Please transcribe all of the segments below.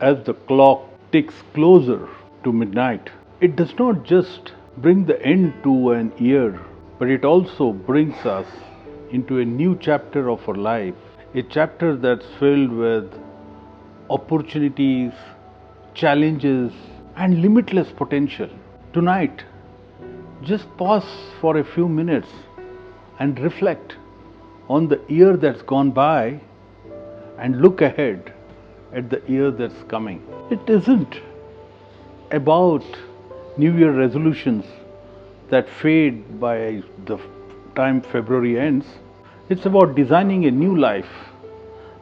as the clock ticks closer to midnight, it does not just bring the end to an year, but it also brings us into a new chapter of our life, a chapter that's filled with opportunities, challenges, and limitless potential. Tonight, just pause for a few minutes and reflect on the year that's gone by and look ahead at the year that's coming. It isn't about New Year resolutions that fade by the time February ends. It's about designing a new life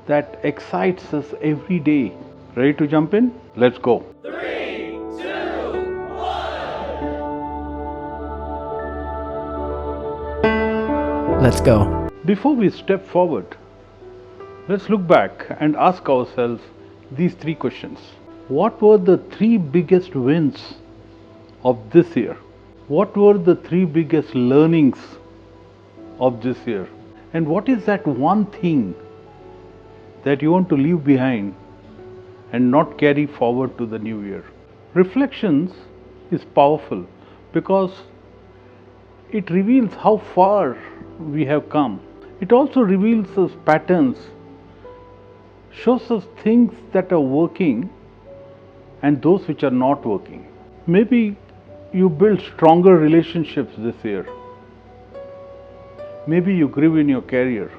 that excites us every day. Ready to jump in? Let's go. Let's go. Before we step forward, let's look back and ask ourselves these three questions. What were the three biggest wins of this year? What were the three biggest learnings of this year? And what is that one thing that you want to leave behind and not carry forward to the new year? Reflections is powerful because it reveals how far we have come. It also reveals us patterns, shows us things that are working and those which are not working. Maybe you build stronger relationships this year. Maybe you grew in your career.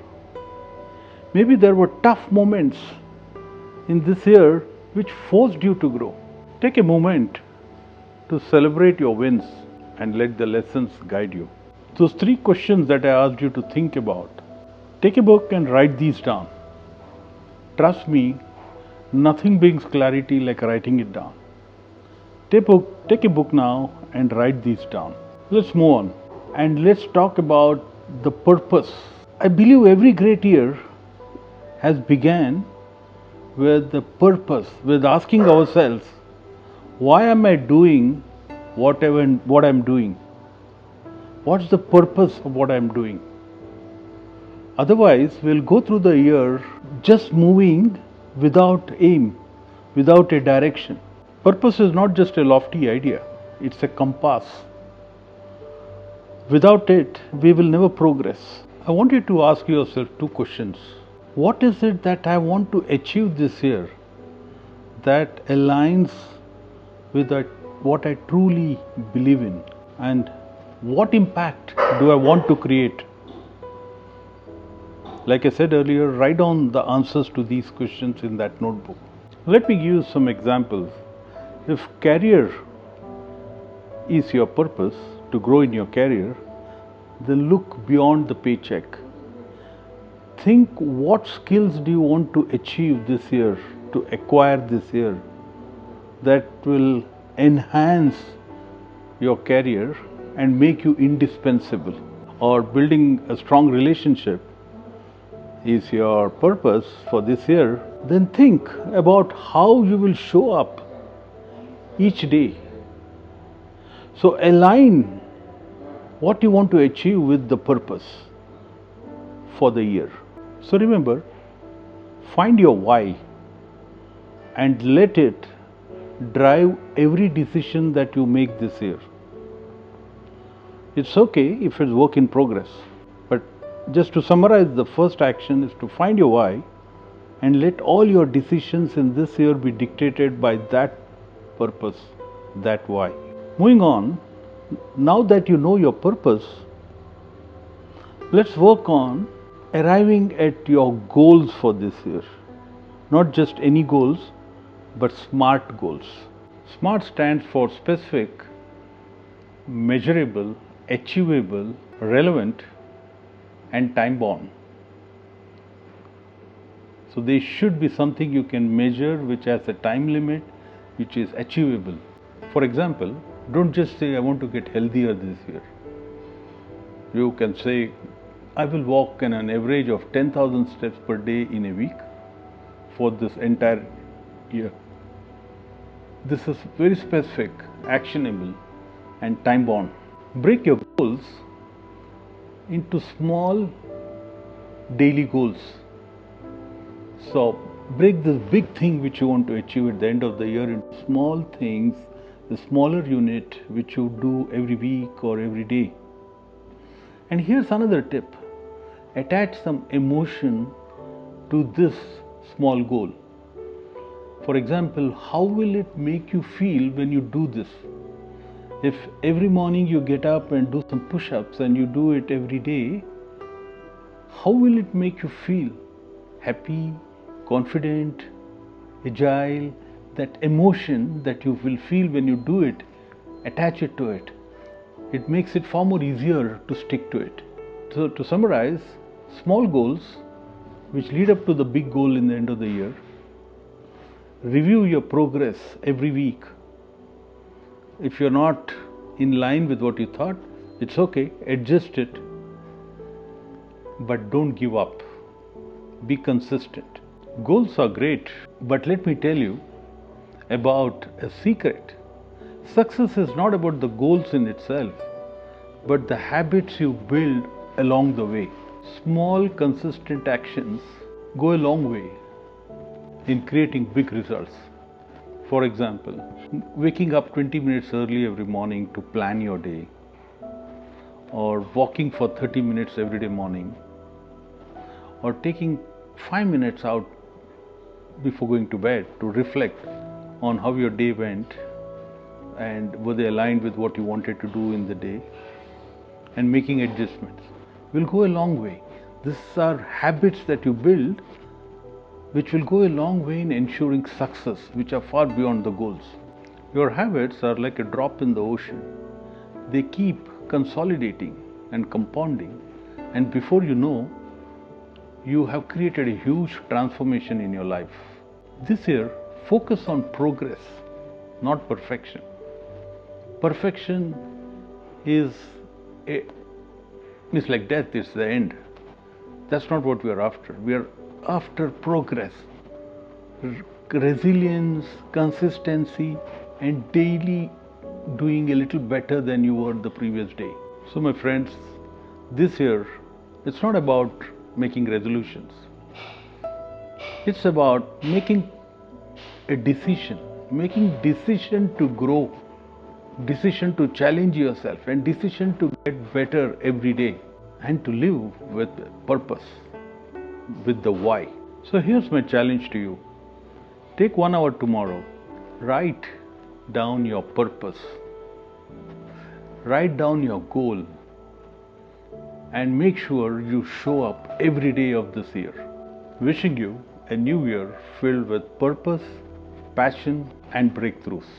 Maybe there were tough moments in this year which forced you to grow. Take a moment to celebrate your wins and let the lessons guide you. Those three questions that I asked you to think about, take a book and write these down. Trust me, nothing brings clarity like writing it down. Take a book now and write these down. Let's move on and let's talk about the purpose. I believe every great year has began with the purpose, with asking ourselves, why am I doing what I'm doing? What's the purpose of what I'm doing? Otherwise, we'll go through the year just moving without aim, without a direction. Purpose is not just a lofty idea, it's a compass. Without it, we will never progress. I want you to ask yourself two questions. What is it that I want to achieve this year that aligns with what I truly believe in? And what impact do I want to create? Like I said earlier, write down the answers to these questions in that notebook. Let me give you some examples. If career is your purpose, to grow in your career, then look beyond the paycheck. Think, what skills do you want to achieve this year, to acquire this year, that will enhance your career and make you indispensable? Or building a strong relationship is your purpose for this year, then think about how you will show up each day. So align what you want to achieve with the purpose for the year. So remember, find your why and let it drive every decision that you make this year. It's okay if it's work in progress, but just to summarize, the first action is to find your why and let all your decisions in this year be dictated by that purpose, that why. Moving on, now that you know your purpose, let's work on arriving at your goals for this year. Not just any goals, but SMART goals. SMART stands for specific, measurable, achievable, relevant, and time bound. So they should be something you can measure, which has a time limit, which is achievable. For example, don't just say I want to get healthier this year. You can say I will walk an average of 10,000 steps per day in a week for this entire year. This is very specific, actionable, and time bound. Break your goals into small daily goals. So break this big thing which you want to achieve at the end of the year into small things, a smaller unit which you do every week or every day. And here's another tip: attach some emotion to this small goal. For example, how will it make you feel when you do this? If every morning you get up and do some push-ups and you do it every day, how will it make you feel? Happy, confident, agile? That emotion that you will feel when you do it, attach it to it. It makes it far more easier to stick to it. So to summarize, small goals which lead up to the big goal in the end of the year. Review your progress every week. If you're not in line with what you thought, it's okay, adjust it. But don't give up. Be consistent. Goals are great, but let me tell you about a secret. Success is not about the goals in itself, but the habits you build along the way. Small, consistent actions go a long way in creating big results. For example, waking up 20 minutes early every morning to plan your day, or walking for 30 minutes every day morning, or taking 5 minutes out before going to bed to reflect on how your day went and were they aligned with what you wanted to do in the day, and making adjustments will go a long way. These are habits that you build which will go a long way in ensuring success, which are far beyond the goals. Your habits are like a drop in the ocean. They keep consolidating and compounding, and before you know, you have created a huge transformation in your life. This year, focus on progress, not perfection. Perfection is like death, it's the end. That's not what we are after. We are after progress, resilience, consistency, and daily doing a little better than you were the previous day. So my friends, this year, it's not about making resolutions. It's about making a decision to grow, decision to challenge yourself, and decision to get better every day and to live with purpose, with the why. So here's my challenge to you. Take 1 hour tomorrow, write down your purpose, write down your goal, and make sure you show up every day of this year. Wishing you a new year filled with purpose, passion, and breakthroughs.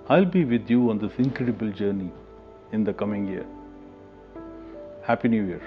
I'll be with you on this incredible journey in the coming year. Happy New Year.